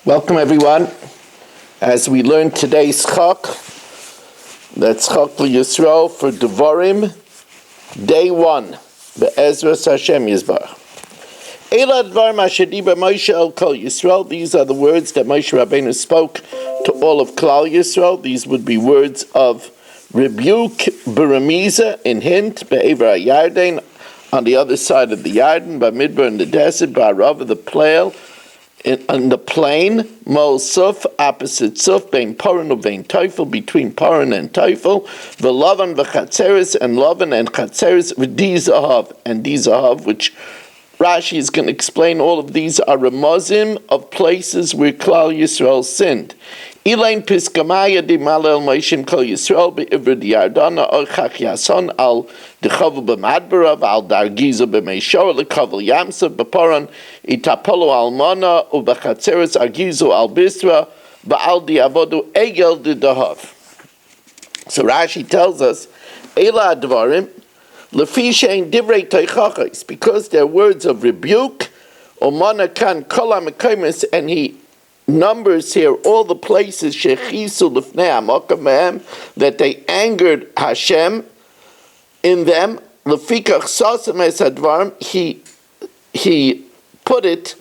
Welcome everyone, as we learn today's Chok, that's Chok Yisrael for Devarim, day 1, Be'ezras Hashem Yisbarach. Eila Devarim Asher Diber Moshe El Kol Yisrael, these are the words that Moshe Rabbeinu spoke to all of Klal Yisrael. These would be words of rebuke, beremiza, in hint, Be'ever HaYarden, on the other side of the Yarden, Bamidbar in the desert, Ba'arava, the plain, on the plain, Mol Suf, opposite Suf, Bein Paran or Bein Teufel, between Paran and Teufel, V'Lavan v'Chatzeres, and Lavan and Chatzeres, V'Di Zahav, and Di Zahav, which Rashi is going to explain. All of these are remozim of places where Klal Yisrael sinned. Ilain Piskamaya di Malel Moishim Kol Yisrael be'ivr di Yardana Orchach Yason al Dechavu b'Madbarav al Dargiza b'Meishor lekavel Yamsav b'Paran itapolo almana u'b'Chatzeres Argizu al Bisra ba'al di Avodu Egel di Dahav. So Rashi tells us, Eila Devarim lefi shein divrei teichachos, because they're words of rebuke. Omana kan kol ha'mekaymes, and he numbers here all the places shechisu lifnei hamakam mehem, that they angered Hashem in them. Lefikach sasem es hadvarim, he put it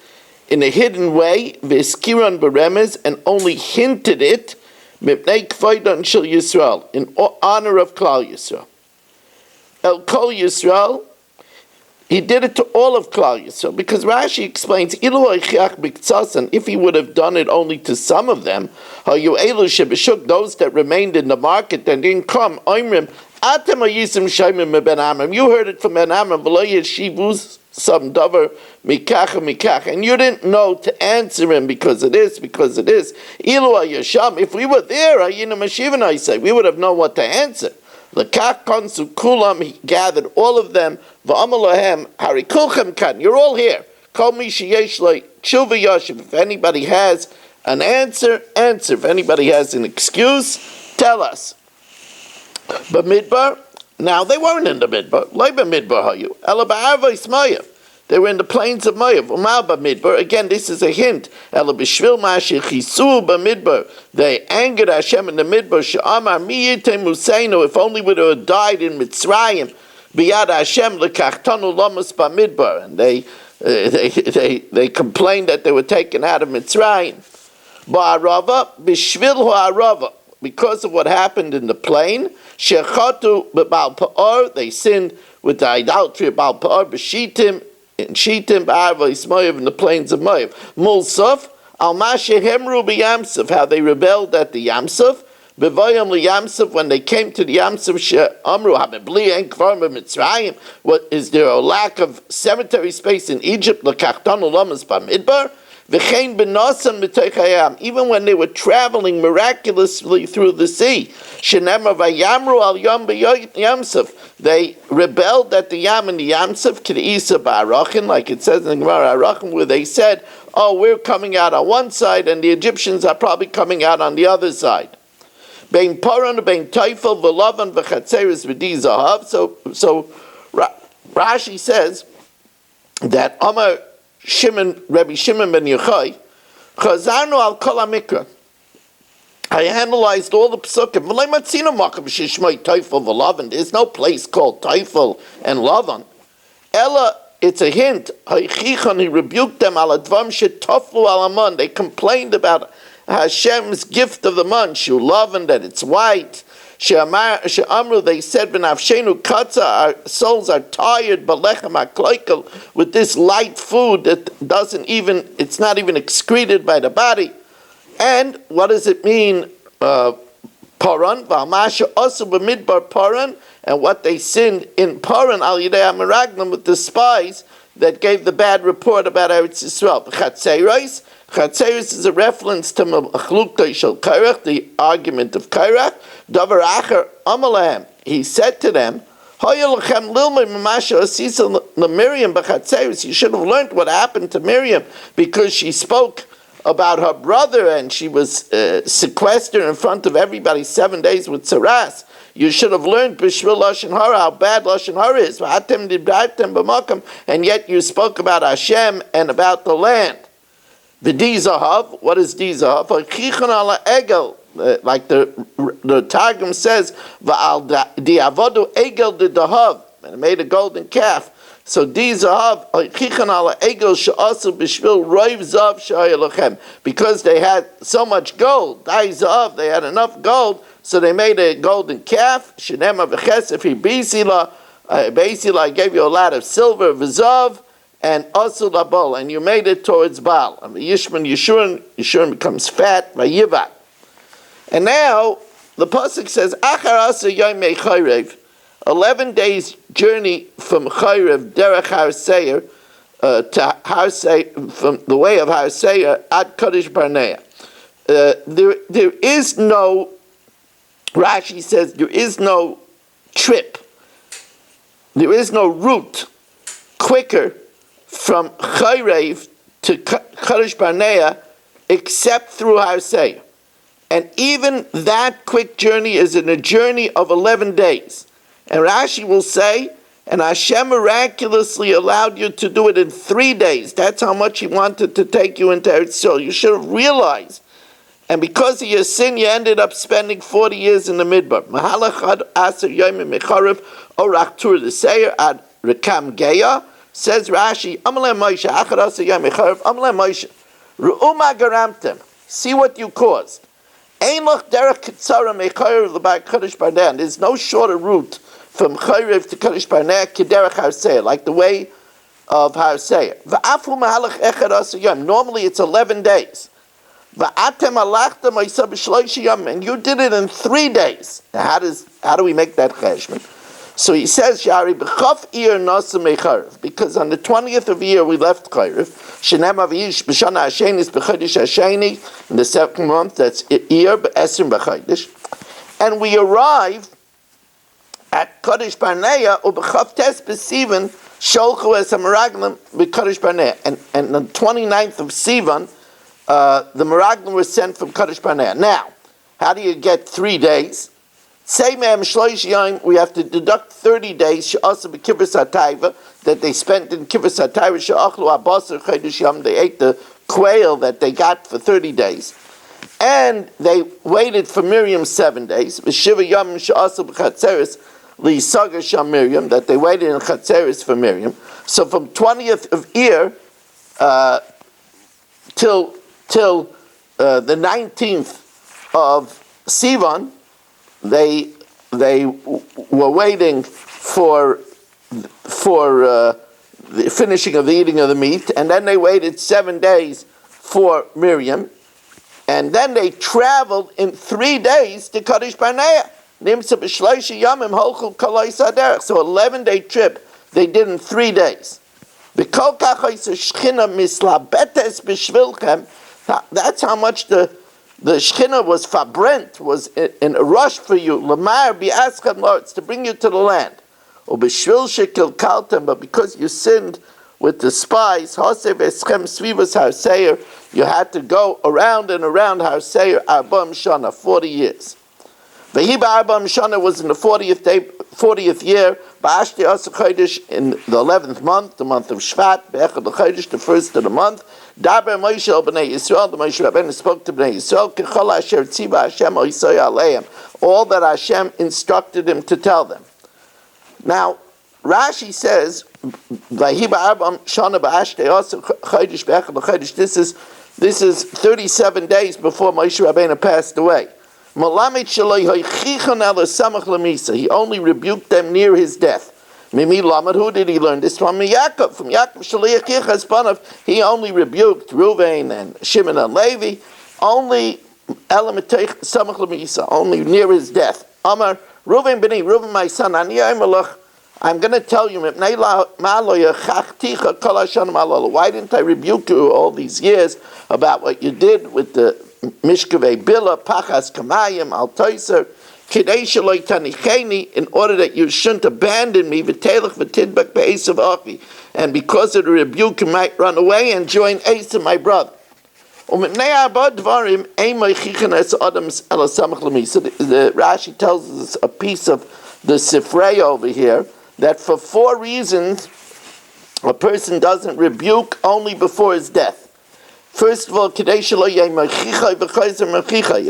in a hidden way, v'eskiran beremez, and only hinted it mipnei kvodan shel Yisrael, in honor of Klal Yisrael. El Kol Yisrael, he did it to all of Klal Yisrael, because Rashi explains, if he would have done it only to some of them, those that remained in the market and didn't come, you heard it from Ben Amram, some davar mikach, and you didn't know to answer him because it is. If we were there, we would have known what to answer. L'kach konsu kulam, he gathered all of them. V'amalahem harikulchem kan, you're all here. Kol mi sheyesh lo tshuva yashiv. If anybody has an answer. If anybody has an excuse, tell us. B'midbar, now they weren't in the midbar. Lo b'midbar hayu, ela ba'arvos Moav. They were in the plains of Moav. Umal b'midbar. Again, this is a hint. Ela b'shvil ma'asher chisu b'midbar. They angered Hashem in the midbar. She'amar mi yitem museinu. If only we would have died in Mitzrayim. Biyad Hashem lekachtanu lamas b'midbar. And they complained that they were taken out of Mitzrayim. Ba'arava b'shvil ha'arava. Because of what happened in the plain, shechatu b'Baal Peor. They sinned with the idolatry of Baal Peor b'shitim. In Shitim, Ba'arvos Moav, in the plains of Moav. Mulsuf, al mashe hemru b'Yamsuf, how they rebelled at the Yamsuf. B'voyam liYamsuf, when they came to the Yamsuf, she'amru habibli en kvar b'Mitzrayim. What is there a lack of cemetery space in Egypt? L'kachtanu lamas b'midbar. V'chein b'nosam b'toich, even when they were traveling miraculously through the sea. Shenemar vayamru al yom b'Yamsuf. They rebelled at the Yam and the Yamsuf, K'de'isa ba'arachin, like it says in the Gemara Arachin, where they said, oh, we're coming out on one side, and the Egyptians are probably coming out on the other side. Bein Paran, bein Teufel, v'Lavan, v'Chatzeres, v'Di Zahav. So Rashi says that Amar Rabbi Shimon ben Yochai, Chazarnu al kol hamikra. I analyzed all the psukim. There's no place called Teufel and Lavan. Ella, it's a hint. He rebuked them. They complained about Hashem's gift of the month, Shu Lavan, that it's white. She'amru, they said, B'nafshenu katza, our souls are tired, b'lechem ha'kloikel, with this light food that it's not even excreted by the body. And what does it mean? Paran, v'amasha also b'midbar Paran, and what they sinned in Paran, al yidei ha'meraglim, with the spies that gave the bad report about Eretz Yisrael. Chatzeros is a reference to Machlukta Shel Kairach, the argument of Kairach. Davar acher amalahem, he said to them, you should have learned what happened to Miriam, because she spoke about her brother and she was sequestered in front of everybody 7 days with Saras. You should have learned Bishvil Lashon Hara, how bad Lashon Hara is. And yet you spoke about Hashem and about the land. V'di zahav, what is di zahav? Chichon ala egel, like the Targum says, v'al diavodu egel de dahav, and it made a golden calf. So di zahav, chichon ala egel she'asu b'shvil roiv zav she'ayalochem, because they had so much gold, di zahav, they had enough gold, so they made a golden calf. Shenema v'chesef hi bisila, basically I gave you a lot of silver, v'zav, and also labol, and you made it towards Baal. And Yishman Yeshurun becomes fat, vayivat. And now the pasuk says, Achar asa yomei chayrev, 11 days journey from Chayrev derech Har Seir to Har Seir, from the way of Har Seir ad Kadesh Barnea. There is no, Rashi says, there is no trip, there is no route quicker from Chayrev to Kadesh Barnea except through Har Seir. And even that quick journey is in a journey of 11 days. And Rashi will say, and Hashem miraculously allowed you to do it in 3 days. That's how much He wanted to take you into Eretz Yisrael. You should have realized. And because of your sin, you ended up spending 40 years in the Midbar. Mahalach ad aser yomim mecharev orach tur l'seir ad rekam geya. Says Rashi, Amalei Moshe, Achar asa yomim mecharev, Amalei Moshe, Ru'uma garamtem. See what you caused. Ein loch derech kitzara mecharev l'bar Kadesh Barnea. There's no shorter route from Chayrev to Kadesh Barnea k'derech Har Seir, like the way of Har Seir. V'afu mahalach echad asa yom. Normally it's 11 days. V'atem alachtem oisa b'shloish yom, and you did it in 3 days. Now how do we make that cheshbon? So he says, Yari b'chaf ir nasa mecharev, because on the 20th of year we left Chayrev. Shenem aviyish b'shana hashenis b'chodesh hasheni, in the 2nd month, that's ir b'esrim b'chodesh, and we arrived at Kadesh Barnea u'b'chaf tes b'sivan sholchu es hameraglim b'Kadesh Barnea, and the 29th of Sivan, the meraglim were sent from Kadesh Barnea. Now, how do you get 3 days? Say we have to deduct 30 days that they spent in Kibbutz HaTayva. They ate the quail that they got for 30 days. And they waited for Miriam 7 days. That they waited in Chatzeris for Miriam. So from 20th of Iyar till the 19th of Sivan, they were waiting for the finishing of the eating of the meat, and then they waited 7 days for Miriam, and then they traveled in 3 days to Kadesh Barnea. So 11-day trip they did in 3 days. That's how much the Shekhinah was fabrent, was in a rush for you. Lamar bi'aschem lords, to bring you to the land. Ubeshvil shekilkaltem, but because you sinned with the spies, Hoseh v'eschem svivas Har Seir, you had to go around and around Har Seir, Arbam Shana, 40 years. Vehiba Arbam Shana was in the 40th year, Ba'ashti Asa Chodesh, in the 11th month, the month of Shvat, Be'echad Chodesh, the first of the month. Daber Moshe el Bnei Yisrael, the Moshe Rabbeinu spoke to Bnei Yisrael, Kechol Asher Tziva Hashem Oisoi Aleim, all that Hashem instructed him to tell them. Now, Rashi says, Vahiba Arbam Shana Ba'ashti Asa Chodesh, Be'echad Chodesh, this is 37 days before Moshe Rabbeinu passed away. He only rebuked them near his death. Who did he learn this from? Yaakov. From Yaakov, he only rebuked Reuven and Shimon and Levi, only only near his death. Amar, Reuven b'ni, Reuven my son, I'm going to tell you, why didn't I rebuke you all these years about what you did with the Mishkavei Bila, Pachas Kamayim, Al Toiser, Kidei Shaloi Tanicheni, in order that you shouldn't abandon me, V'telech v'tidbak be'esav achi, and because of the rebuke you might run away and join Esav, my brother. So the Rashi tells us a piece of the Sifrei over here, that for 4 reasons a person doesn't rebuke only before his death. First of all, if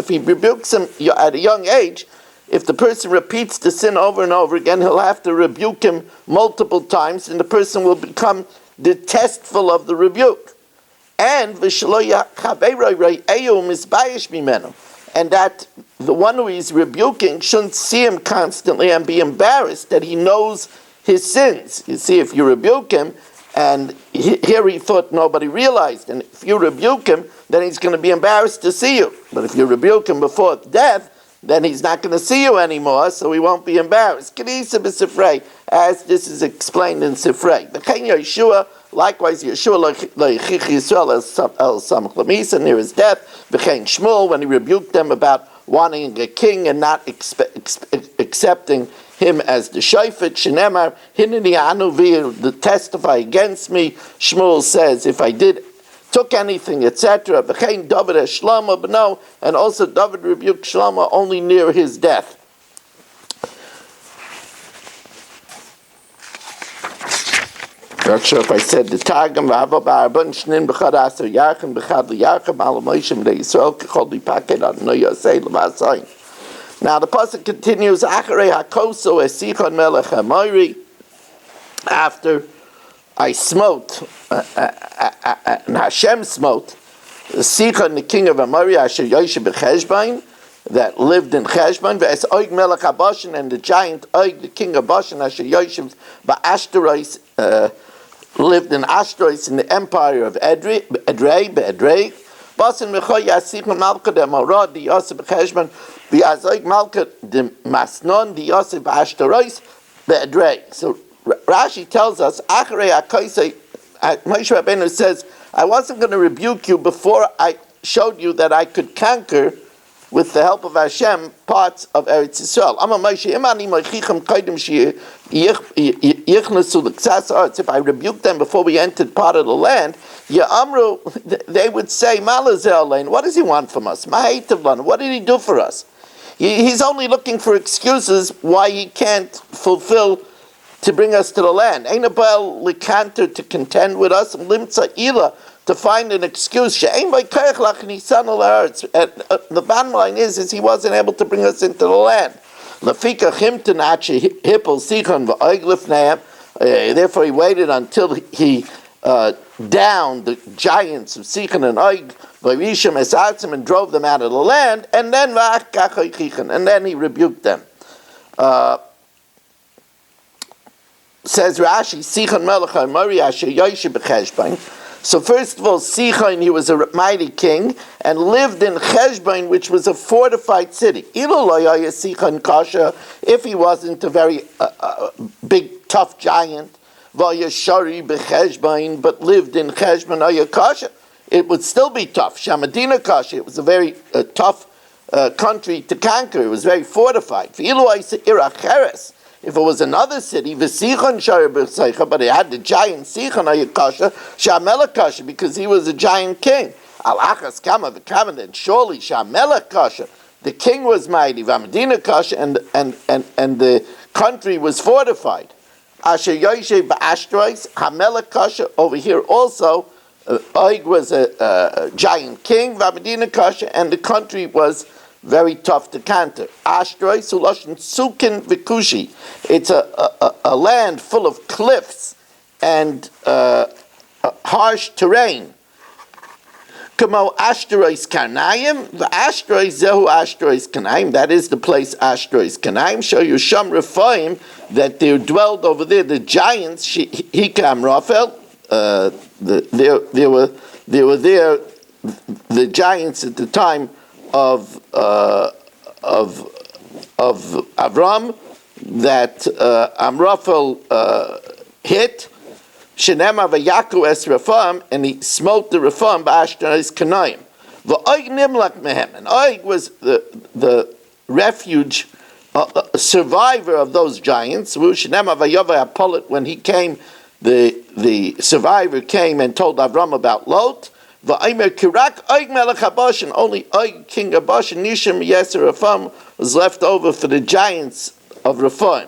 he rebukes him at a young age, if the person repeats the sin over and over again, he'll have to rebuke him multiple times, and the person will become detestful of the rebuke. And and that the one who he's rebuking shouldn't see him constantly and be embarrassed that he knows his sins. You see, if you rebuke him, and here he thought nobody realized, and if you rebuke him, then he's going to be embarrassed to see you. But if you rebuke him before death, then he's not going to see you anymore, so he won't be embarrassed. As this is explained in Sifrei. Likewise, Yeshua near his death, Shmuel, when he rebuked them about wanting a king and not accepting him as the shofet, Shenemar, Hineni Anuvi, the testify against me. Shmuel says, if I took anything, etc. B'chein David Shlomo, but no, and also David rebuked Shlomo only near his death. Not sure if I said the Targum, V'hava ba'arbon shnin b'chad aser yarchem b'chad l'yarchem al Moshe b'nei Yisrael k'chol l'ipaked Adonai Yosei l'vasayim. Now the pasuk continues, Acharei hakoso esichon melech hamoiri, after I smote, and Hashem smote, Sichon, the king of Amori, Asher Yoshe b'Cheshbain, that lived in Cheshbain, v'es Oig melech haBashan, and the giant Oig, the king of Bashan, Asher Yoshe b'Ashtarois, lived in Ashtarois in the empire of Edrei, Basan mechoy yasichon malka de Morad, the Yosef b'Cheshbain, v'az Oig malka de Masnon, the Yosef b'Ashtarois, b'Edrei. So Rashi tells us, Acharei HaKoisei, Moshe Rabbeinu says, I wasn't going to rebuke you before I showed you that I could conquer, with the help of Hashem, parts of Eretz Yisrael. If I rebuked them before we entered part of the land, they would say, what does he want from us? What did he do for us? He's only looking for excuses why he can't fulfill to bring us to the land. Ain't a Baal likanter to contend with us, limtza ila, to find an excuse. The bottom line is he wasn't able to bring us into the land. Therefore he waited until he downed the giants of Sichon and Oig, and drove them out of the land, and then he rebuked them. Says Rashi, Sichon melech haMori asher Yoshe b'Cheshbain. So first of all, Sichon, he was a mighty king, and lived in Cheshbain, which was a fortified city. If he wasn't a very big, tough giant, but lived in Cheshbain, it would still be tough. Shamadina Kasha, it was a very tough country to conquer. It was very fortified. If it was another city, but it had the giant Sichon Kasha, because he was a giant king. Then surely Kasha, the king was mighty, Vamadina Kasha, and the country was fortified. Asher Yoshe ba'Ashtarois, Hamelech Kasha, over here also, Oig was a giant king, Vamadina Kasha, and the country was very tough to counter. Ashtarois, Suloshin Sukin Vikushi. It's a land full of cliffs and harsh terrain. Kamo Ashtarois Karnaim, the Ashtarois Zehu Ashtarois Karnaim, that is the place Ashtarois Karnaim. Show you Sham Rephaim, that there dwelled over there the giants, Hikam Raphael, there were there the giants at the time of Avram that Amraphel hit. Shenema v'yaku es Rephaim, and he smote the Rephaim b'Ashtarois Kanaim. V'oig nimlak mehem, and Oig was the refuge, survivor of those giants. Shenema v'yova apolit, when he came, the survivor came and told Avram about Lot. V'aymer kirak Oig melech haBashan, only Oig king of Bashan, Nishim Yeser Rephaim, was left over for the giants of Rephaim.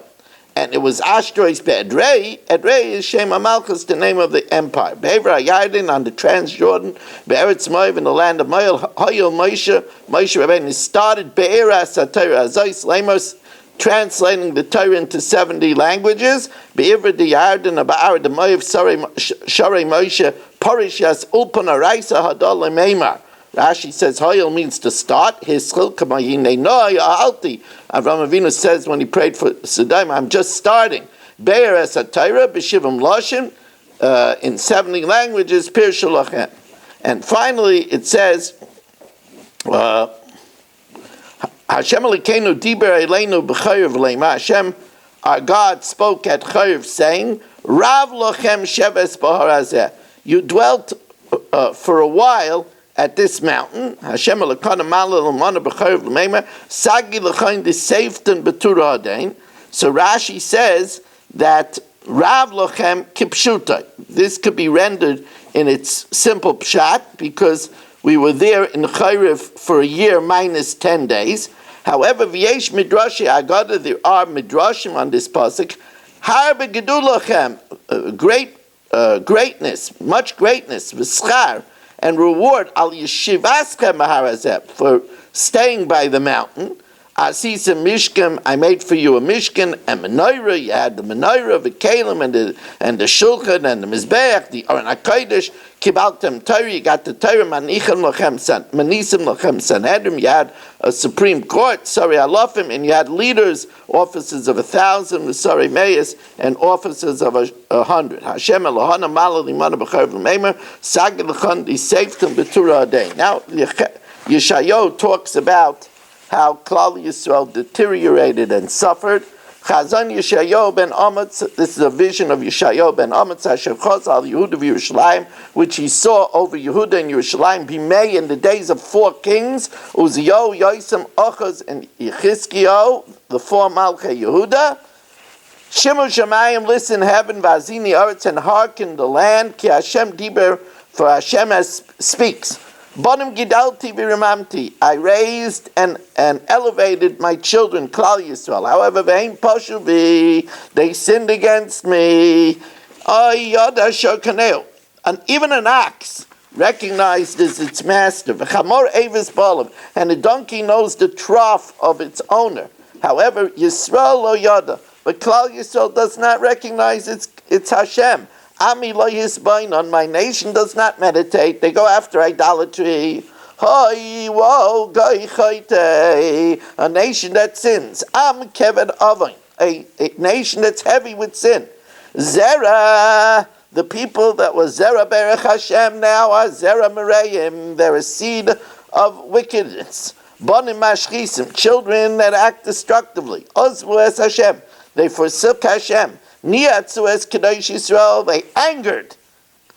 and it was Ashtrois be'edrei. Edrei is Shem HaMalchus, the name of the empire. Be'ever HaYarden, on the Transjordan, Be'eretz Moav, in the land of Moab, Hayil Moshe Rabbeinu started Be'eras HaTorah Azos Lemos, translating the Torah into 70 languages. Be'ivra de Yarden, Ba'ar de Moav, Sharei Moshe, Parishas Ulpan Araisa Hadal Meimar. Rashi says Hayil means to start. His Chilkamayine Noy Alti. Avraham Avinu says when he prayed for Sodom, I'm just starting. Be'er es HaTorah b'shivim lashon, in 70 languages. Pir Shalachem. And finally, it says, Hashem Elokeinu diber eleinu b'chayev leima. Hashem, our God, spoke at Chayev, saying, Rav lochem sheves b'har hazeh. You dwelt for a while at this mountain. Hashem Elokeinu malel l'mana b'chayev leima. Sagi l'chayin d'seiften b'tura hadain. So Rashi says that Rav lochem kipshuta. This could be rendered in its simple pshat, because we were there in Chayrev for a year minus 10 days. However, v'yesh midrashi agada, there are midrashim on this pasuk. Har begedulachem, greatness, much greatness, v'schar, and reward al yeshivaschem maharazeh, for staying by the mountain. Asisa mishkan, I made for you a mishkan, and menorah. You had the menorah, the kalim, and the shulchan, and the mizbeach, the aron hakodesh. Kibaltem Torah, you got the Torah. Manisim lachem sanhedrim. You had a supreme court, sorry alofim, and you had leaders, officers of 1,000, sorry mayas, and officers of 100. Hashem Elohana malal limana b'charev l'meimer sagid l'chan d'seiftem b'tura hadain. Now Yeshayahu talks about how Klal Yisrael deteriorated and suffered. Chazon Yeshayahu ben Amitz, this is a vision of Yeshayahu ben Amitz, Asher Chaz al Yehuda v'Yerushalayim, which he saw over Yehuda and Yerushalayim, Bimei, in the days of 4 kings, Uziyahu, Yosem, Achaz, and Yechizkiyahu, the 4 Malchei Yehuda. Shimu Shamayim, listen heaven, Vazini Aretz, and hearken the land, Ki Hashem diber, for Hashem speaks. Bonim gidalti v'rimamti, I raised and elevated my children, Klal Yisrael. However, ve'im poshu bi, they sinned against me. Ay yada shokaneo, and even an ox recognized as its master. V'chamor evis balav, and a donkey knows the trough of its owner. However, Yisrael lo yada, but Klal Yisrael does not recognize its Hashem. Ami lo yisbainon, my nation does not meditate. They go after idolatry. Hoi wo gai chayte, a nation that sins. Am keved avon, a nation that's heavy with sin. Zera, the people that was Zera berech Hashem now are Zera mereim. They're a seed of wickedness. Bonim mashchisim, children that act destructively. Ozvu es Hashem, they forsook Hashem. Niyatzu es Kadosh Yisrael, they angered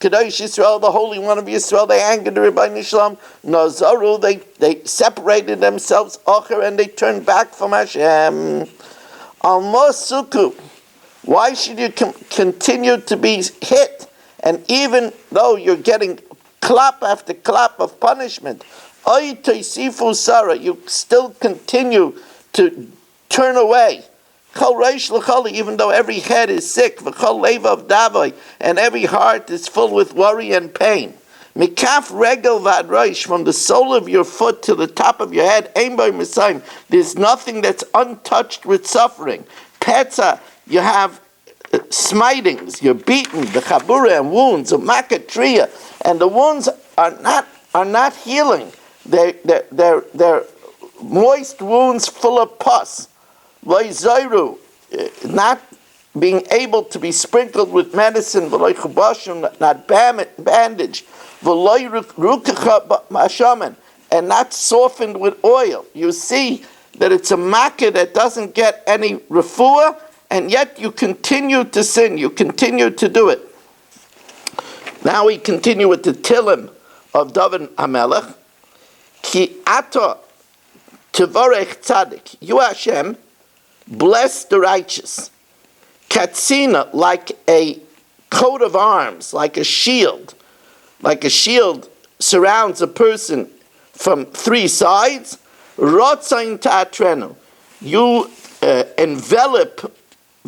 Kadosh Yisrael, the Holy One of Yisrael. They angered the Rebbeinu Shalom. Nazaru, they separated themselves, Ocher, and they turned back from Hashem. Almosuku, why should you continue to be hit? And even though you're getting clap after clap of punishment, Oy Toisifu Sarah, you still continue to turn away. Even though every head is sick, and every heart is full with worry and pain. Mikaf regel vadroish, from the sole of your foot to the top of your head, there's nothing that's untouched with suffering. Petza, you have smitings, you're beaten, the chabura and wounds, of makatria, and the wounds are not healing. They're moist wounds full of pus. Not being able to be sprinkled with medicine, not bandaged, and not softened with oil. You see that it's a makkah that doesn't get any refuah, and yet you continue to sin, you continue to do it. Now we continue with the Tilim of David HaMelech. Ki ato tevorech tzadik, you Hashem, bless the righteous. Katsina, like a coat of arms, like a shield surrounds a person from 3 sides. Rotzain ta'atrenu, you envelop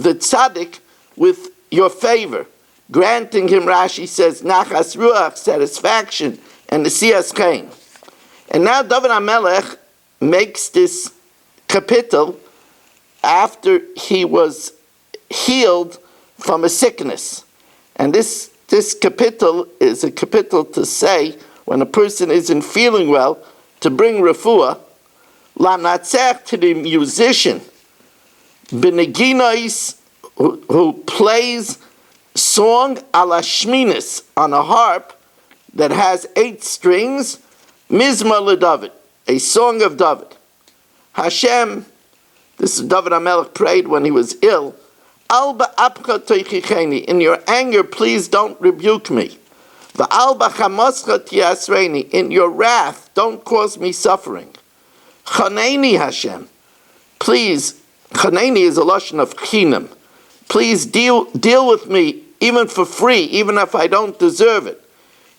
the tzaddik with your favor, granting him, Rashi says, nachas ruach, satisfaction, and the siyas chen. And now David HaMelech makes this capital after he was healed from a sickness. And this capital is a capital to say, when a person isn't feeling well, to bring refuah, lanatzech, to the musician, beneginais, who plays song ala shminis, on a harp that has 8 strings, mizmar leDavid, a song of David. Hashem, this is David HaMelech prayed when he was ill, Al ba'apcha toichicheni, in your anger please don't rebuke me. Va'al b'chamascha tiasreini, in your wrath don't cause me suffering. Chaneni Hashem, please, chaneni is a lashon of chinam, please deal with me even for free, even if I don't deserve it.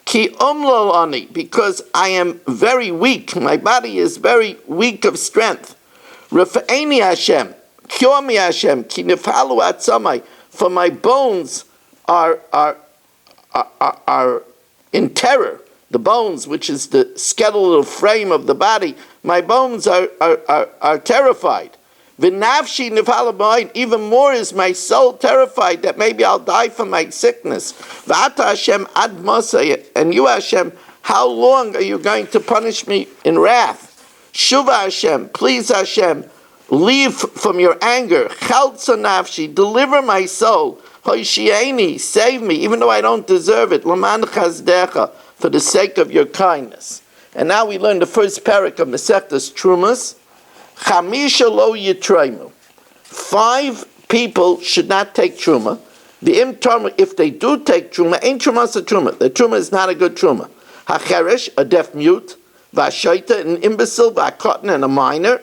Ki umlol ani, because I am very weak, my body is very weak of strength. Rafa'eni Hashem, cure me Hashem, ki nefalu atzamai, for my bones are in terror. The bones, which is the skeletal frame of the body, my bones are terrified. V'nafshi nefalu b'ayin, even more is my soul terrified that maybe I'll die from my sickness. V'ata Hashem ad masay, and you Hashem, how long are you going to punish me in wrath? Shuva Hashem, please Hashem, leave from your anger. Chaltza nafshi, deliver my soul. Hoishieni, save me, even though I don't deserve it. Laman chazdecha, for the sake of your kindness. And now we learn the first parak of Masechtas Trumas. Chamisha lo yitraimu. 5 people should not take truma. The imtarmu, if they do take truma, ain't trumas a truma. The truma is not a good truma. Hacheresh, a deaf mute. Vashaita, an imbecile. Vakotan, and a minor.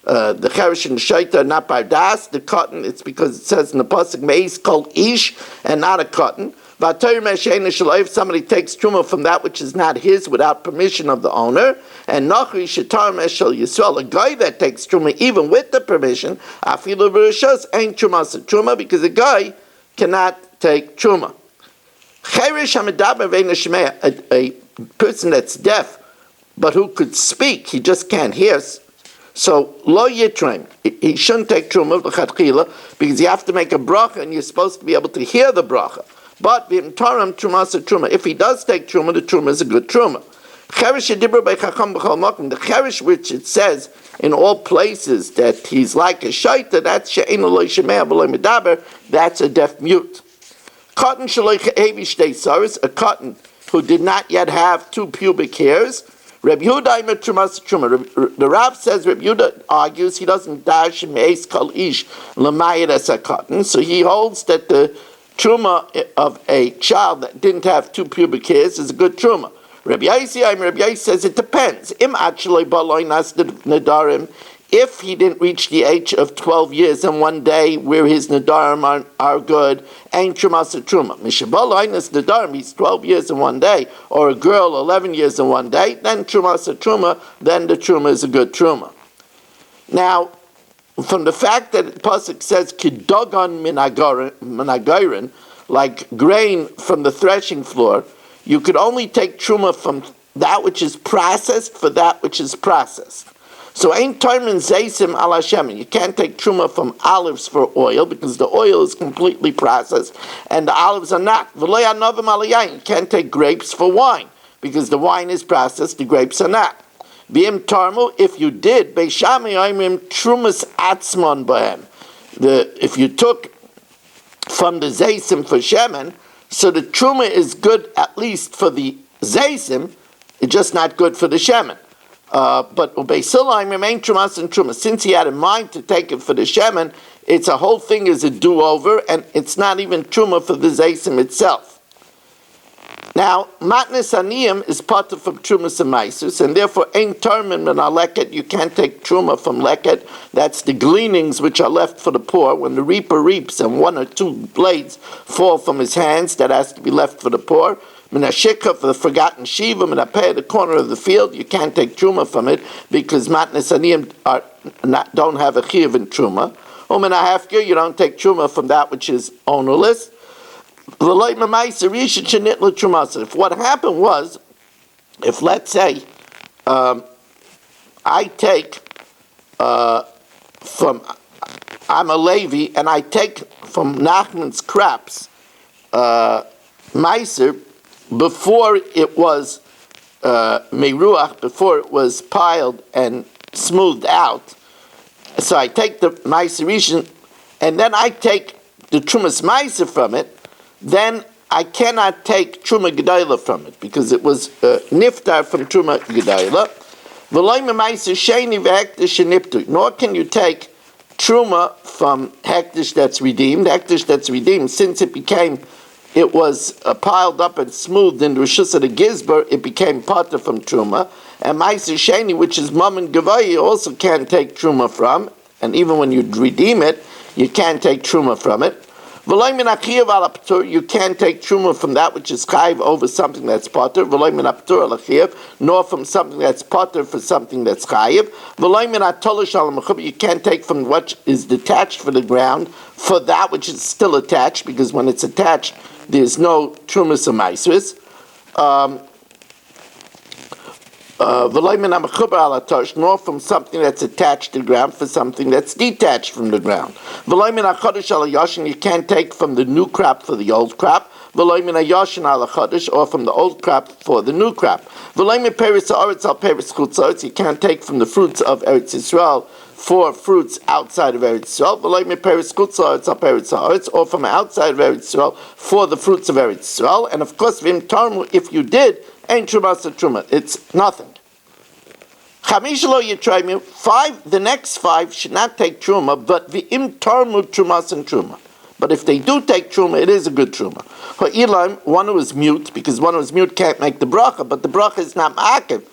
The cheresh and the shaita are not bardas. The cotton, it's because it says in the pasuk meis called ish and not a cotton. If somebody takes truma from that which is not his without permission of the owner, and nachri shetar meshel yisrael, a guy that takes truma even with the permission, afilu v'rishos ain't truma because a guy cannot take truma. Cheresh hamidaber ve'eino shomea, a person that's deaf but who could speak, he just can't hear. So lo yitraim, he shouldn't take truma v'chatchila because you have to make a bracha and you're supposed to be able to hear the bracha. But v'imtaram trumas a truma. If he does take truma, the truma is a good truma. Cheresh yedibur by chacham b'chol makom. The cheresh which it says in all places that he's like a shaita, that's she'enu lo yishmea v'lo medaber. That's a deaf mute. Cotton shaloi che'evi shtei saris, a cotton who did not yet have 2 pubic hairs. Reb Yehuda imer trumas truma. The Rav says Reb Yehuda argues he doesn't dash meis kol ish l'mayir as a cotton, so he holds that the truma of a child that didn't have 2 pubic hairs is a good truma. Rabbi Yossi says it depends. Im actually baloi nas nedarim, if he didn't reach the age of 12 years and one day where his nedarim are good, ain't trumas a truma. Mishabaloi nas nedarim, he's 12 years and one day, or a girl 11 years and one day, then trumas a truma, then the truma is a good truma. Now, from the fact that the pasuk says kidogon minagarin, like grain from the threshing floor, you could only take truma from that which is processed for that which is processed. So ain't tarmin zeisim ala shemen. You can't take truma from olives for oil because the oil is completely processed and the olives are not. V'lo yanovim ala yain. You can't take grapes for wine because the wine is processed, the grapes are not. B'im tarmu, if you did, beishami aimim trumas atzmon b'hem. If you took from the zeisim for shemen, so the truma is good at least for the zeisim, it's just not good for the shemen. But Ubeisilai remain trumas and truma. Since he had in mind to take it for the shemen, it's a whole thing is a do-over, and it's not even truma for the zeisim itself. Now, matnes aniyim is part of from trumas and maisus, and therefore ein termin min leket. You can't take truma from leket. That's the gleanings which are left for the poor. When the reaper reaps and 1 or 2 blades fall from his hands, that has to be left for the poor. Min hashikha, for the forgotten shiva, min hapeh, the corner of the field, you can't take truma from it because matnes aniyim don't have a chiyuv in truma. U'min you don't take truma from that which is ownerless. If what happened was, if let's say I take I'm a Levi and I take from Nachman's crops meiser before it was meruach, before it was piled and smoothed out. So I take the meiser rishon and then I take the trumas meiser from it. Then I cannot take truma gedayla from it because it was niftar from truma gedayla. Nor can you take truma from hektish that's redeemed. Hektish that's redeemed, since it was piled up and smoothed in rishus of the gizber, it became potter from truma. And meiser sheni, which is mum and gavai, you also can't take truma from. And even when you redeem it, you can't take truma from it. You can't take truma from that which is chayiv over something that's potter, nor from something that's potter for something that's chayiv. You can't take from what is detached from the ground for that which is still attached, because when it's attached, there's no trumas or maisris. Nor from something that's attached to the ground for something that's detached from the ground. You can't take from the new crop for the old crop, or from the old crop for the new crop. You can't take from the fruits of Eretz Yisrael for fruits outside of Eretz Yisrael, or from outside of Eretz Yisrael for the fruits of Eretz Yisrael. And of course, if you did, ain't truma sa truma. It's nothing. The next five should not take truma, but v'im tarmu trumas and truma. But if they do take truma, it is a good truma. One who is mute, because one who is mute can't make the bracha, but the bracha is not ma'akev.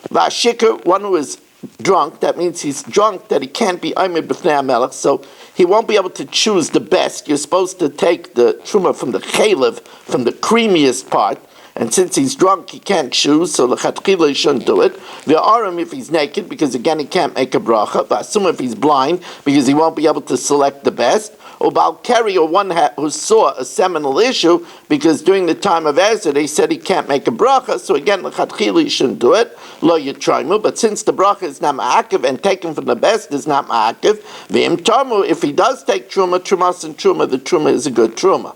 V'ashikr, one who is drunk, that means he's drunk that he can't be omed b'fnei hamelech, so he won't be able to choose the best. You're supposed to take the truma from the chaylev, from the creamiest part. And since he's drunk, he can't choose, so l'chatchila he shouldn't do it. V'arim if he's naked, because again he can't make a bracha. V'asum if he's blind, because he won't be able to select the best. Or balkari, or one who saw a seminal issue, because during the time of Ezra they said he can't make a bracha. So again, l'chatchila he shouldn't do it. Lo yitraimu, but since the bracha is not ma'akev and taken from the best is not ma'akev. V'im tarmu, if he does take truma, trumas and truma, the truma is a good truma.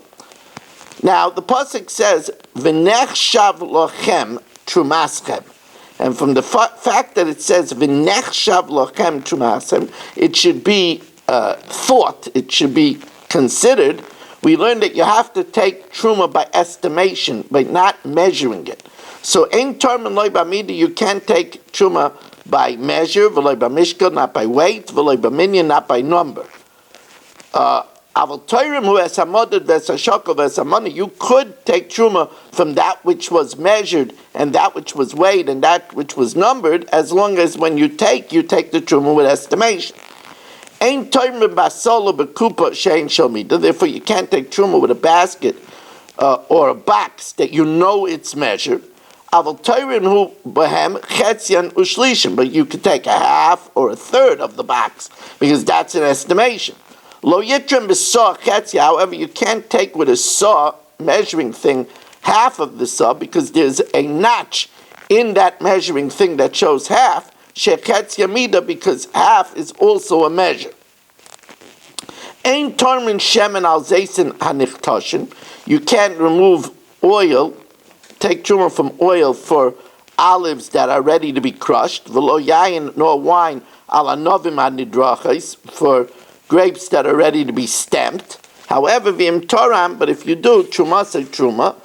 Now, the pasuk says, "V'nechshav lochem trumaschem," and from the fact that it says "V'nechshav lochem trumaschem," it should be thought, it should be considered. We learned that you have to take truma by estimation, by not measuring it. So, ein tarmin loy b'mida, you can't take truma by measure, v'loy b'mishkal, not by weight, v'loy b'minyan, not by number. You could take truma from that which was measured and that which was weighed and that which was numbered, as long as when you take the truma with estimation. Therefore, you can't take truma with a basket or a box that you know it's measured. But you could take a half or a third of the box, because that's an estimation. Lo yitrim b'saw chetzia. However, you can't take with a saw measuring thing half of the saw, because there's a notch in that measuring thing that shows half. Shechetzia mida, because half is also a measure. Ein tormin shemen al zeisin hanichtoshin. You can't remove oil, take truma from oil for olives that are ready to be crushed. V'lo yayin nor wine al anovim hanidrachis, for grapes that are ready to be stamped. However, v'im toram, but if you do truma say truma,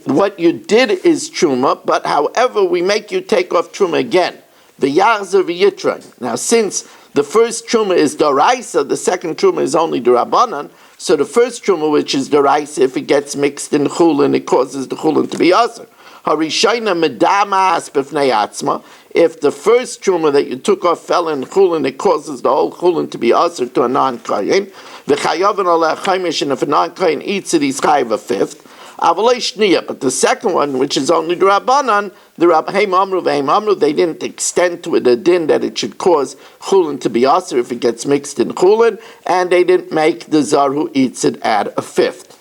what you did is truma, but however we make you take off truma again. The yarzer v'yitrain. Now, since the first truma is doraisa, the second truma is only derabanan. So the first truma, which is doraisa, if it gets mixed in chulin, it causes the chulin to be aser. Harishayna medamas b'fnei atzma. If the first truma that you took off fell in chulin, it causes the whole chulin to be aser to a non-kayin. V'chayavan aleh chaimish, and if a non-kayin eats it, he's chayav a fifth. Avalei shniya. But the second one, which is only the Rabbanan, the Heim Amru Ve'im Amru, they didn't extend to it a din that it should cause chulin to be aser if it gets mixed in chulin, and they didn't make the zar who eats it add a fifth.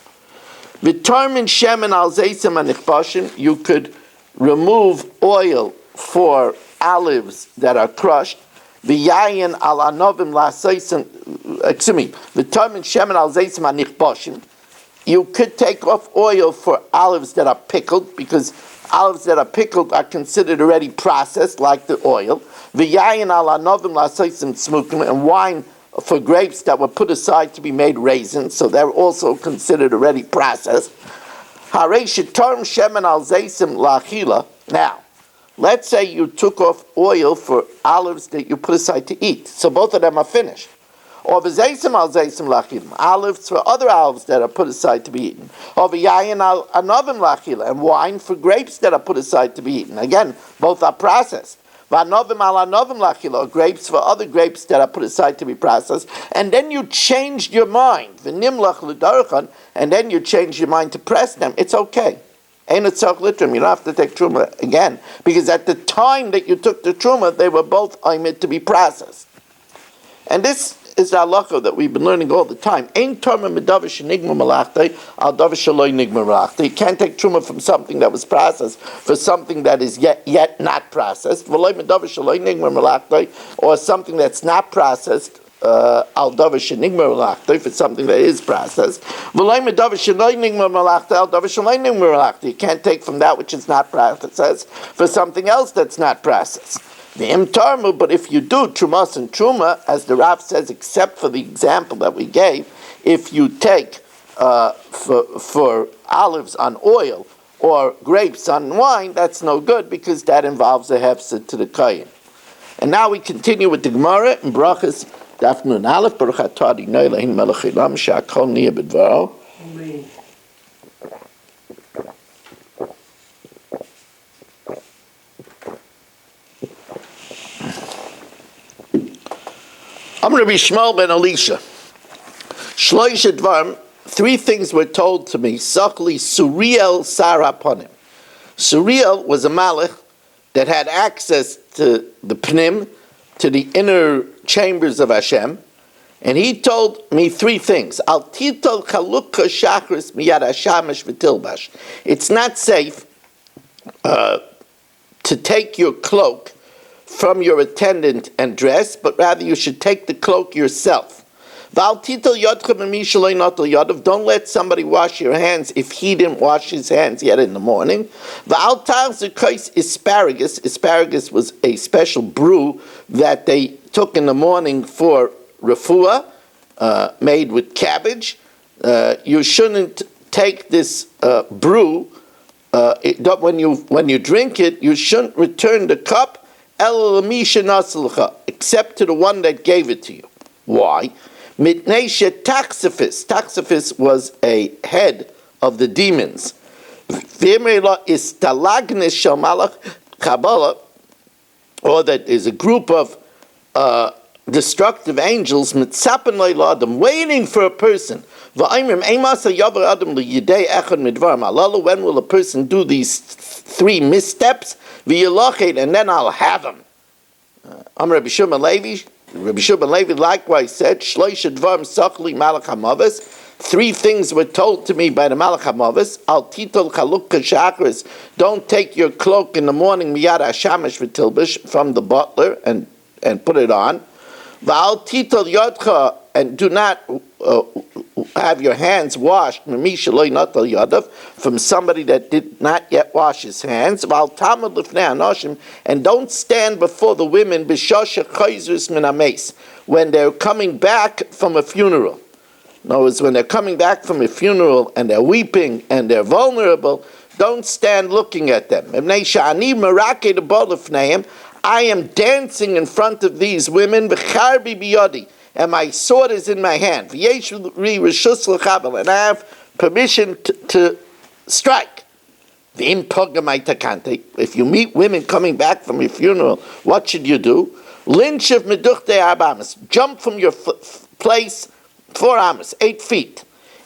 V'tarmin shemen al zeisem anichbashim, you could remove oil for olives that are crushed. V'yayin al anovim la'seisem, v'tarmin shemen al zeisem anichbashim, you could take off oil for olives that are pickled, because olives that are pickled are considered already processed, like the oil. V'yayin al anovim la'seisem smukim, and wine for grapes that were put aside to be made raisins, so they're also considered already processed. Harei shetarm shemen al zeisim la'achila. Now, let's say you took off oil for olives that you put aside to eat, so both of them are finished. Or v'zeisim al zeisim la'achila, olives for other olives that are put aside to be eaten. Or v'yayin al anovim la'achila, and wine for grapes that are put aside to be eaten. Again, both are processed. V'anovim al anovim la'achila, grapes for other grapes that are put aside to be processed. And then you changed your mind, v'nimlach l'darchan, and then you changed your mind to press them. It's okay. Ain't it tzarich litrum? You don't have to take truma again, because at the time that you took the truma, they were both oimid to be processed. And this is the halacha that we've been learning all the time. Ein torma medavar shenigma malachtei al davar shaloi nigma malachtei. You can't take truma from something that was processed for something that is yet not processed. V'loi medavar shaloi nigma malachtei, or something that's not processed al davar shenigma malachtei, for something that is processed. V'loi medavar shaloi nigma malachtei al davar shaloi nigma malachtei. You can't take from that which is not processed for something else that's not processed. The imtarmu, but if you do trumas and truma, as the Rav says, except for the example that we gave, if you take for olives on oil or grapes on wine, that's no good, because that involves a hefsed to the kayin. And now we continue with the Gemara in Brachas Daf Nun Aleph. Baruch atah Adonai Eloheinu melech haolam she'akol niyeh b'dvaro. Amen. I'm Rabbi Shmuel ben Elisha. Shloish Devarim, three things were told to me. Sachli Suriel Saraponim. Suriel was a malach that had access to the pnim, to the inner chambers of Hashem, and he told me three things. Al titol chalukah shachris miyad hashamash v'tilbash. It's not safe to take your cloak from your attendant and dress, but rather you should take the cloak yourself. Don't let somebody wash your hands if he didn't wash his hands yet in the morning. Asparagus. Asparagus was a special brew that they took in the morning for refuah, made with cabbage. You shouldn't take this brew. When you drink it, you shouldn't return the cup except to the one that gave it to you. Why? Taxifis was a head of the demons. Or that is a group of destructive angels waiting for a person. When will a person do these three missteps? And then I'll have him. I'm Rabbi Shimon Levi. Rabbi Shimon Levi likewise said, Shloish Dvarim Sachli Malach HaMavos. Three things were told to me by the Malach HaMavos. Al titol chalukah shachris. Don't take your cloak in the morning miyad hashamash v'tilbish from the butler and put it on. V'al titol yodcha, and do not have your hands washed from somebody that did not yet wash his hands. And don't stand before the women when they're coming back from a funeral. In other words, when they're coming back from a funeral and they're weeping and they're vulnerable, don't stand looking at them. I am dancing in front of these women, and my sword is in my hand, and I have permission to strike. If you meet women coming back from your funeral, what should you do? Lynch of meduchte abamas, jump from your place 4 amos, 8 feet.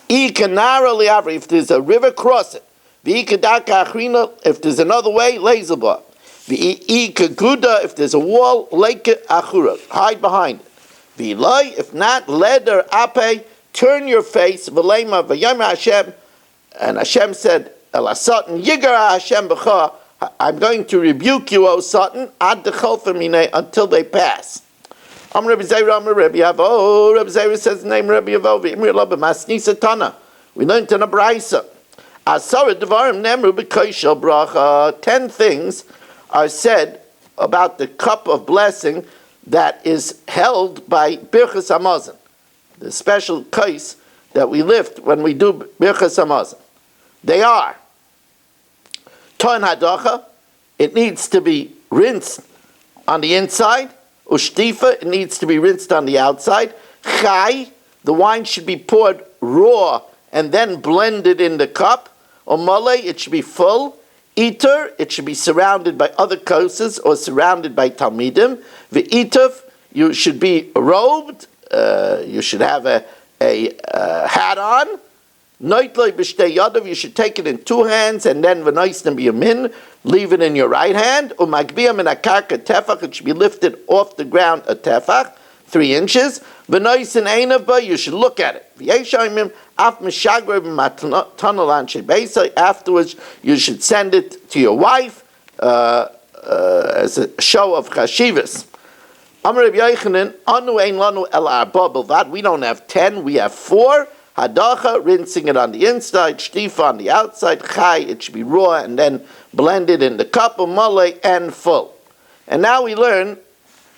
If there's a river, cross it. If there's another way, lazaba. If there's a wall, hide behind it. If not, leder ape, turn your face. Hashem, and Hashem said, El Satan, Yigar Hashem b'cha, I'm going to rebuke you, O Satan, ad decholfamine, until they pass. Rabbi Zera says the name Rabbi Yavo. We learned in a brayso. 10 things are said about the cup of blessing that is held by Birchas Hamazon, the special case that we lift when we do Birchas Hamazon. They are Ton Hadacha, it needs to be rinsed on the inside. Ushtifa, it needs to be rinsed on the outside. Chai, the wine should be poured raw and then blended in the cup. Omale, it should be full. Iter, it should be surrounded by other koses or surrounded by talmidim. Ve'ituf, you should be robed. You should have a hat on. Noitloi b'shtei yadav, you should take it in two hands, and then v'noisnem b'yamin, leave it in your right hand. Umagbiyam in akarka tefach, it should be lifted off the ground a tefach, 3 inches. V'noisen einava, you should look at it. V'yeshaimim af mishagra b'matanalan shebeisai, afterwards you should send it to your wife as a show of chashivas. Amar Rabbi Yochanan, anu ein lanu el arba bilvad, we don't have 10, we have 4. Hadacha, rinsing it on the inside, shtifa on the outside, chai, it should be raw and then blended in the cup of mole and full. And now we learn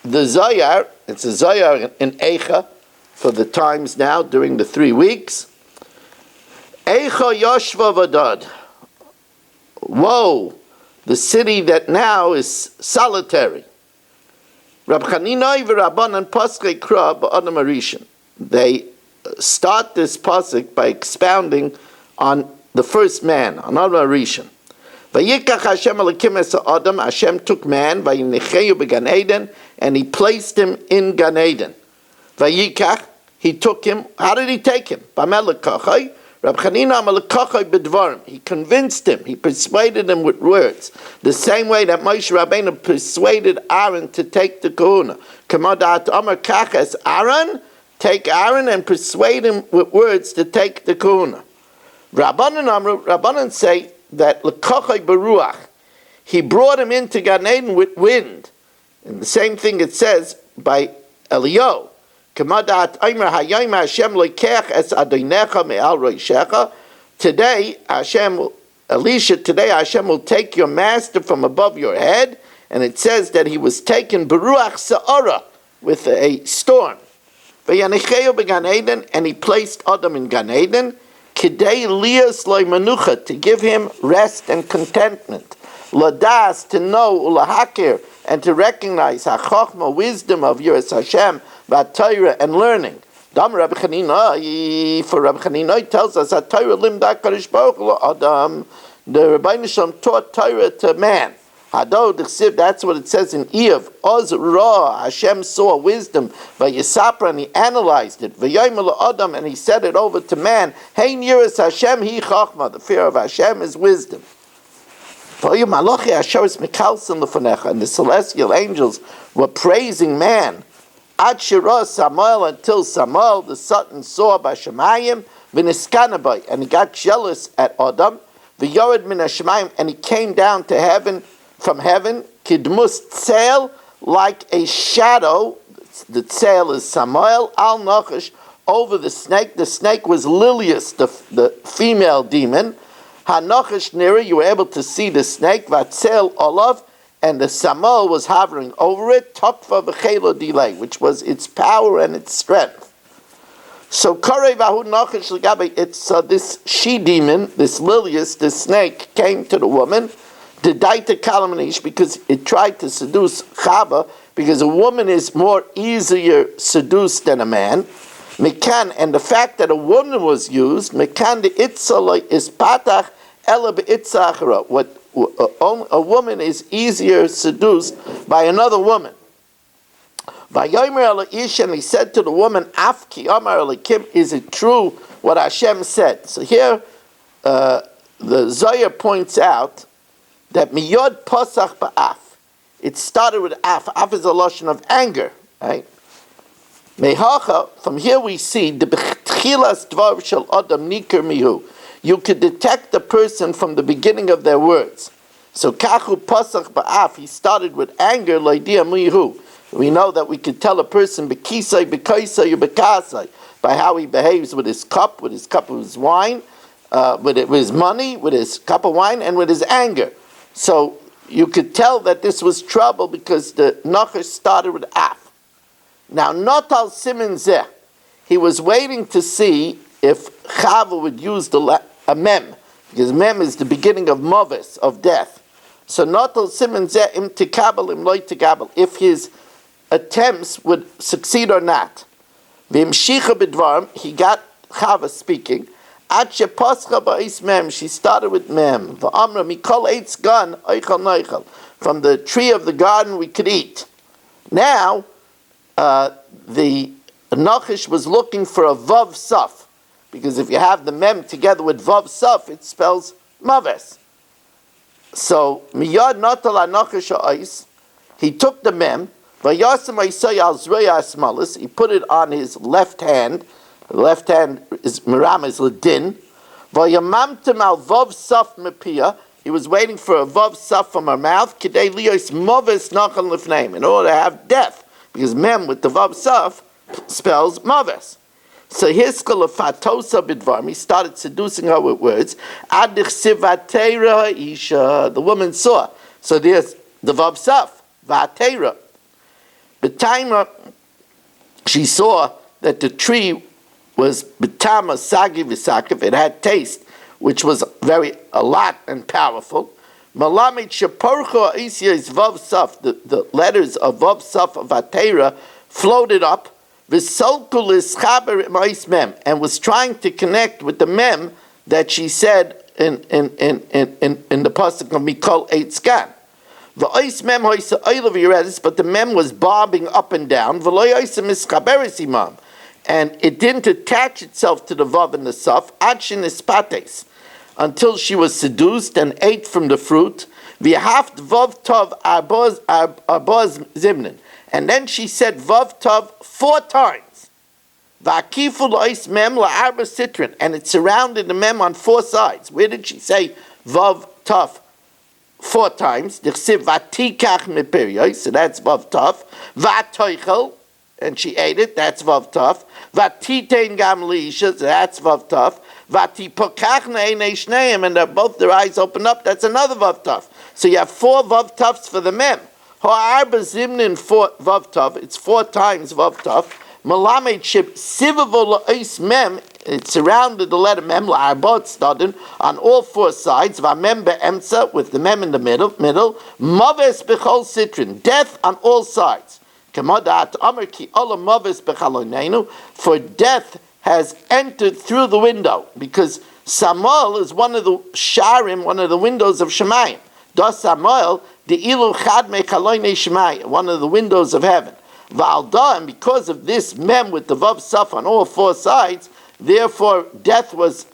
the Zohar. It's a Zohar in Eicha for the times now during the 3 weeks. Eicha Yoshva Vadad. Woe, the city that now is solitary. Rab Chanina v'Rabbanan Paskei Kra b'Adam Arishan. They start this pasuk by expounding on the first man, on Adam Rishon. Vayikach Hashem Elokim es Adam, Hashem took man, Vayinicheyu beGan Eden, and he placed him in Gan Eden. Vayikach, he took him. How did he take him? B'melekachai, Rab Chanina melekachai b'Devarim. He convinced him. He persuaded him with words. The same way that Moshe Rabbeinu persuaded Aaron to take the kahuna. Kamadat Amar Kach es Aaron. Take Aaron and persuade him with words to take the kahuna. Rabbanan say that l'kochai beruach, he brought him into Gan Eden with wind. And the same thing it says by Eliyahu. Kamadat Aimer Hayayim Hashem loikech es adoinecha me'al roishecha. Today Hashem will take your master from above your head. And it says that he was taken beruach sa'ara, with a storm. And he placed Adam in Gan Eden, kidei lias manucha, to give him rest and contentment, ladas, to know, ulahakir, and to recognize hachachma, wisdom of Yiras Hashem, v'atayra, and learning. Dam Rabbi Chanina, for Rabbi Chanina tells us atayra limda kadosh baruch hu Adam. The Rebbeinu Shalom taught Torah to man. That's what it says in Iyov. Oz Ra, Hashem saw wisdom by Yisapra, and he analyzed it. V'yomer Adam, and he said it over to man. Hein Yiras Hashem hi chachma. The fear of Hashem is wisdom. And the celestial angels were praising man. Ad Shira Samuel, until Samuel the Satan saw by Shemayim v'niskanabai, and he got jealous at Adam. V'yored min Hashemayim, and he came down to heaven. From heaven, kidmus tzel, like a shadow. The tzel is Samuel al Nachash, over the snake. The snake was Lilius, the female demon. HaNachash nira, you were able to see the snake. Vatzel olav, and the Samuel was hovering over it. Tokfa v'chelo delay, which was its power and its strength. So Korei Vahu Nachash Lagabe, it's this she demon, this Lilius, this snake, came to the woman. The Daita Kalamanish, because it tried to seduce Chava, because a woman is more easier seduced than a man. Mekan, and the fact that a woman was used, Mekan the Itzaloi is Patach Ela Be'itzachara. What a woman is easier seduced by another woman. Vayomer el ish, and he said to the woman, Af ki amar elikim, is it true what Hashem said? So here, the Zohar points out that miyod posach ba'af. It started with af. Af is a lotion of anger, right? Mehacha. From here we see the b'tchilas dvar shel adam nikar mihu. You could detect the person from the beginning of their words. So kachu posach ba'af. He started with anger, loidia mihu. We know that we could tell a person b'kisai, b'kaisai, b'kasai by how he behaves with his cup of his wine, with his money, with his cup of wine, and with his anger. So you could tell that this was trouble because the Nachash started with af. Now, not al simin zeh. He was waiting to see if Chava would use a mem, because mem is the beginning of moves, of death. So not al simin zeh im tikabel im loy tikabel, if his attempts would succeed or not. V'imshicha b'dvarim, he got Chava speaking. Ad shepascha ba'is mem, she started with mem. V'amra mikol eitz gan oichal noichal. From the tree of the garden we could eat. Now, the Nachash was looking for a vav saf, because if you have the mem together with vav saf, it spells maves. So miyad natal Nachash ha'is, he took the mem. He put it on his left hand. The left hand is miram is ledin. He was waiting for a vav saf from her mouth. In order to have death, because mem with the vav saf spells maves. So his school of fatosa bidvarm, he started seducing her with words. The woman saw. So there's the vav saf vatera. B'taima, she saw that the tree was b'tama sagi v'sakiv, it had taste, which was a lot and powerful. Malamit sheporcho isya is vav saf, the letters of vav saf of Atera floated up, v'solkul is chaber ma'is mem, and was trying to connect with the mem that she said in the pasuk of Mikol Eitz Gan. But the mem was bobbing up and down, and it didn't attach itself to the vav and the saf until she was seduced and ate from the fruit. And then she said vav tov 4 times. And it surrounded the mem on 4 sides. Where did she say vav tov? 4 times. So that's vav tov. Vatoichel, and she ate it. That's vav tov. Vatitein gam liisha. That's vav tov. Vatipokachna einei shneim, and both their eyes open up. That's another vav tov. So you have 4 vav tovs for the mem. Ha'arba zimnin 4 vav tov. It's 4 times vav tov. Malamed ship sivavol la'is mem. It surrounded the letter mem la'arbot stadin on all 4 sides. V'amem be'emtza, with the mem in the middle. Maves b'chol sitrin, death on all sides. Kamadat amar ki ola maves b'chaloneinu, for death has entered through the window, because Samuel is one of the sharim, one of the windows of Shemayim. Das Samuel the ilu chad mechaloinei Shemayim, one of the windows of heaven. V'alda, and because of this mem with the vav saf on all 4 sides, therefore death was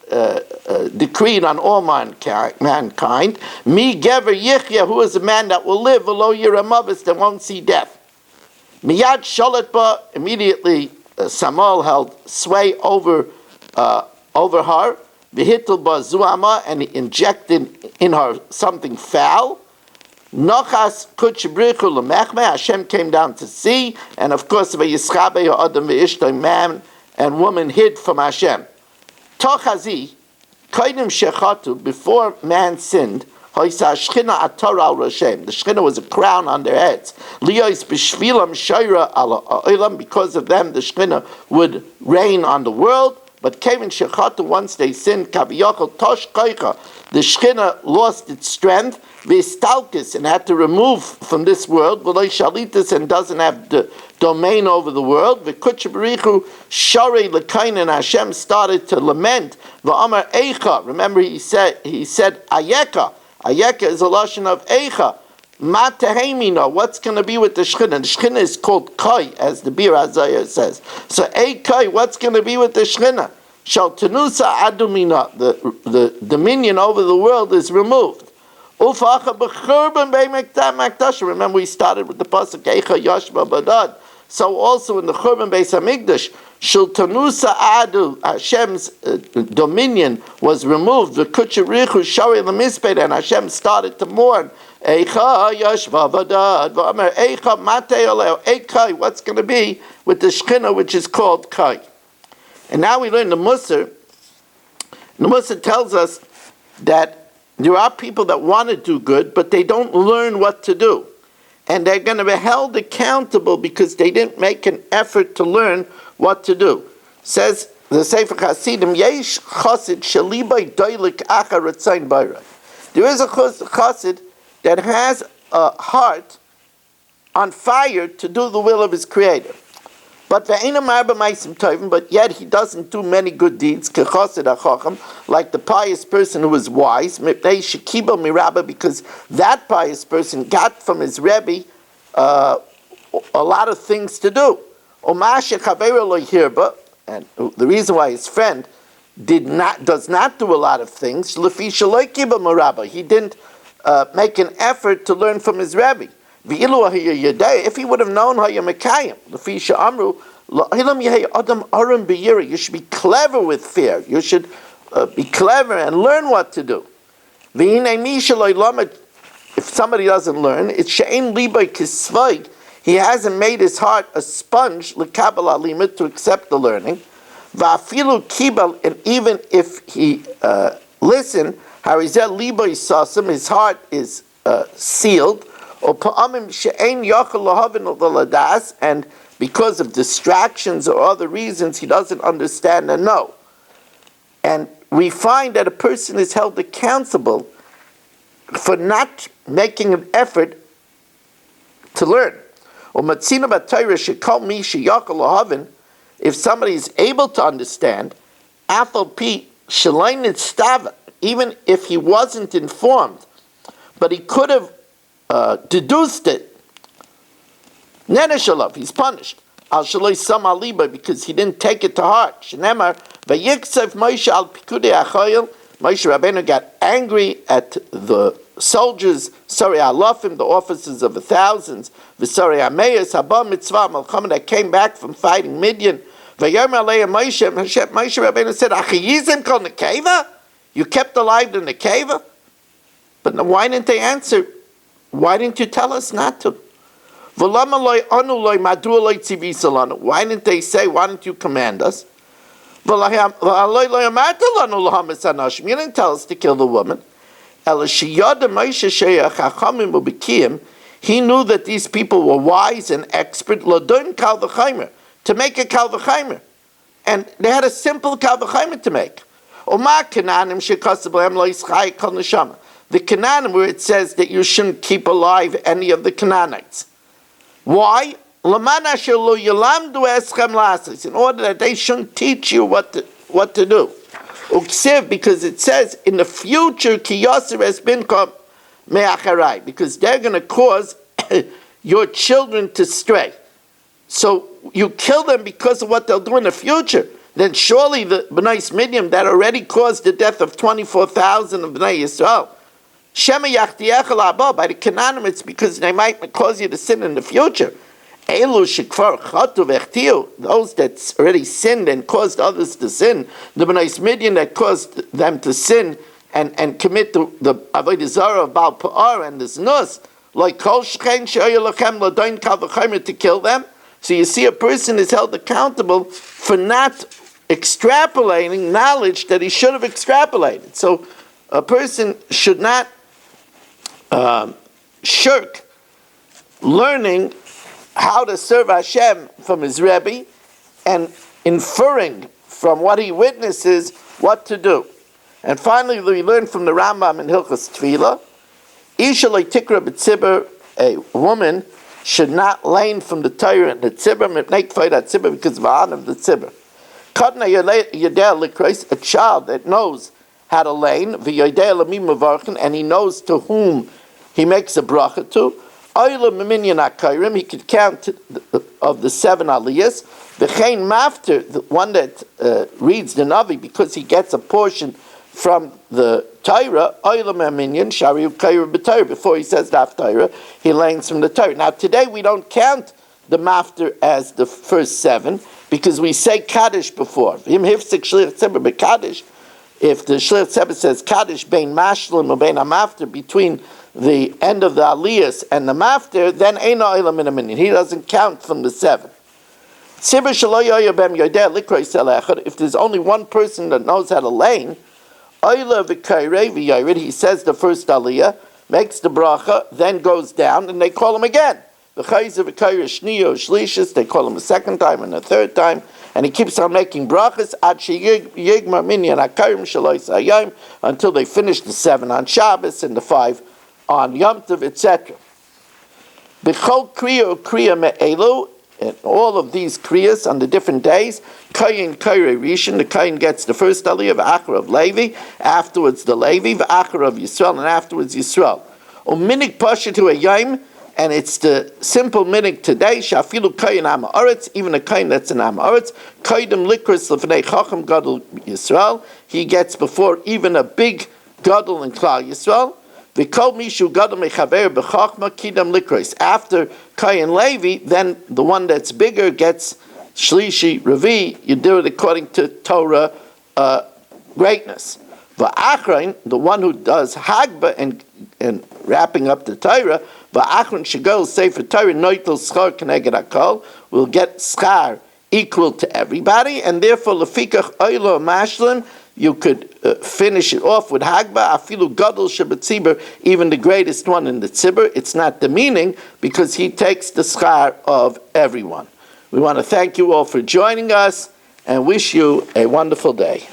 decreed on all mankind. Mi gever yichya, who is a man that will live, v'lo yiramavis, that won't see death. Miyad sholet ba, immediately Samuel held sway over her. V'hitel ba zuama, and he injected in her something foul. Nochas kuchibrichu lemechme, Hashem came down to see, and of course v'yischabe ha'adam v'ishtoi, man and woman hid from Hashem. Tochazi, koidim shechatu, before man sinned, hoisa shchina atora al Rashem, the shchina was a crown on their heads. Liyos b'shvilam shayra al ha'olam, because of them the shchina would reign on the world. But kevin shechatu, once they sinned, kaviyachol tosh koicha, the shchina lost its strength, v'istalkis, and had to remove from this world, v'loy shalitis, and doesn't have the domain over the world. V'kutchabarichu sharei l'kain, and Hashem started to lament. V'amar eicha, remember he said ayeka. Ayeka is a lashon of eicha. Ma tehemino, what's going to be with the Shechina? The Shechina is called Koi, as the Bir Hazayah says. So, Koi, what's going to be with the Shechina? Shal tenusa adumina, the dominion over the world is removed. Ufacha b'churban be'mekdash. Remember, we started with the pasuk Eicha Yashba Badad. So also in the Churban Beis Hamikdash, Shal tenusa adu, Hashem's dominion was removed. The kucherichu shari l'misped, and Hashem started to mourn. Eicha Yashba Badad. V'amer Eicha matei oleo. Eikai, what's going to be with the Shechina, which is called Kai? And now we learn the Musar. The Musar tells us that there are people that want to do good, but they don't learn what to do. And they're going to be held accountable because they didn't make an effort to learn what to do. Says the Sefer Hasidim, Yesh Chosid Shalibay Doilik Achar Ratzain Bayra. There is a Chosid that has a heart on fire to do the will of his Creator. But yet he doesn't do many good deeds, like the pious person who is wise, because that pious person got from his Rebbe a lot of things to do. And the reason why his friend does not do a lot of things, he didn't make an effort to learn from his Rebbe. If he would have known how you mekayim, you should be clever with fear. You should be clever and learn what to do. If somebody doesn't learn, it's she'en libay kisvay. He hasn't made his heart a sponge lekabel alimut to accept the learning. Va'afilu kibel, and even if he listened, harizel libay sasam, his heart is sealed. And because of distractions or other reasons, he doesn't understand and know. And we find that a person is held accountable for not making an effort to learn. If somebody is able to understand, even if he wasn't informed, but he could have deduced it, Neneshalav, he's punished. Al Shaloi Sam Aliba, because he didn't take it to heart. Shenemar, Vayiksev Moshe al Pikudei Achoyel. Moshe Rabbeinu got angry at the soldiers, sorry, Alofim, the officers of the thousands, V'sorry Ameyas, Haba Mitzvah, Malcham, that came back from fighting Midian. Vayomer Aleim Moshe, Moshe Rabbeinu said, Achiyizim kol nekeva? You kept alive the nekeva? But why didn't they answer? Why didn't you tell us not to? Why didn't they say, why didn't you command us? You didn't tell us to kill the woman. He knew that these people were wise and expert to make a kal v'chaimer. And they had a simple kal v'chaimer to make. The Canaanim, where it says that you shouldn't keep alive any of the Canaanites. Why? In order that they shouldn't teach you what to do. Because it says in the future, because they're going to cause your children to stray. So you kill them because of what they'll do in the future. Then surely the Bnei Midian that already caused the death of 24,000 of Bnei Yisrael, by the Canaanim, it's because they might cause you to sin in the future. Those that already sinned and caused others to sin, the Bnei Midian that caused them to sin and commit the Avodah Zarah of Baal Pa'ar and the Znus, like to kill them. So you see, a person is held accountable for not extrapolating knowledge that he should have extrapolated. So a person should not shirk learning how to serve Hashem from his Rebbe and inferring from what he witnesses what to do. And finally, we learn from the Rambam in Hilchos Tefillah, Isha lo tikra b'tzibur, a woman should not lane from the Torah and the tzibur, because of the tzibur. A child that knows how to lane, and he knows to whom he makes a bracha to. Oilam minyan akayrim, he could count of the 7 aliyahs. V'chein mafter, the one that reads the Navi because he gets a portion from the Torah. Oilam minyan shari ukayrim b'Torah. Before he says the Torah, he learns from the Torah. Now today we don't count the mafter as the first 7 because we say kaddish before. Him hifsik shliach tzibur b'kaddish. If the shliach tzibur says kaddish bein mashlim or bein amafter, between the end of the aliyahs and the mafter, then eino oilam min minyan. He doesn't count from the 7. If there's only one person that knows how to lane, he says the first aliyah, makes the bracha, then goes down, and they call him again. They call him a second time and a third time, and he keeps on making brachas until they finish the 7 on Shabbos and the 5 on Yom Tov, etc. And all of these kriyas on the different days, Kayin Kairei Rishon, the Kayin gets the first aliyah, V'achar of Levi, afterwards the Levi, V'achar of Yisrael, and afterwards Yisrael. Minig Pasha to a Yom, and it's the simple minig today, Shafilu Kayin Am Haaretz, even a Kayin that's in Am Haaretz, Kaidem Likros L'fnei Chacham Gadol Yisrael, he gets before even a big Gadol in Klal Yisrael. After Kayin Levi, then the one that's bigger gets Shlishi Revi. You do it according to Torah greatness. The one who does Hagba and wrapping up the Torah, Sefer Torah will get schar equal to everybody, and therefore Lefikach Oilo Mashlim, you could finish it off with Hagba, Afilu Gadol Shebetzibur, even the greatest one in the Tzibur. It's not the meaning, because he takes the schar of everyone. We want to thank you all for joining us, and wish you a wonderful day.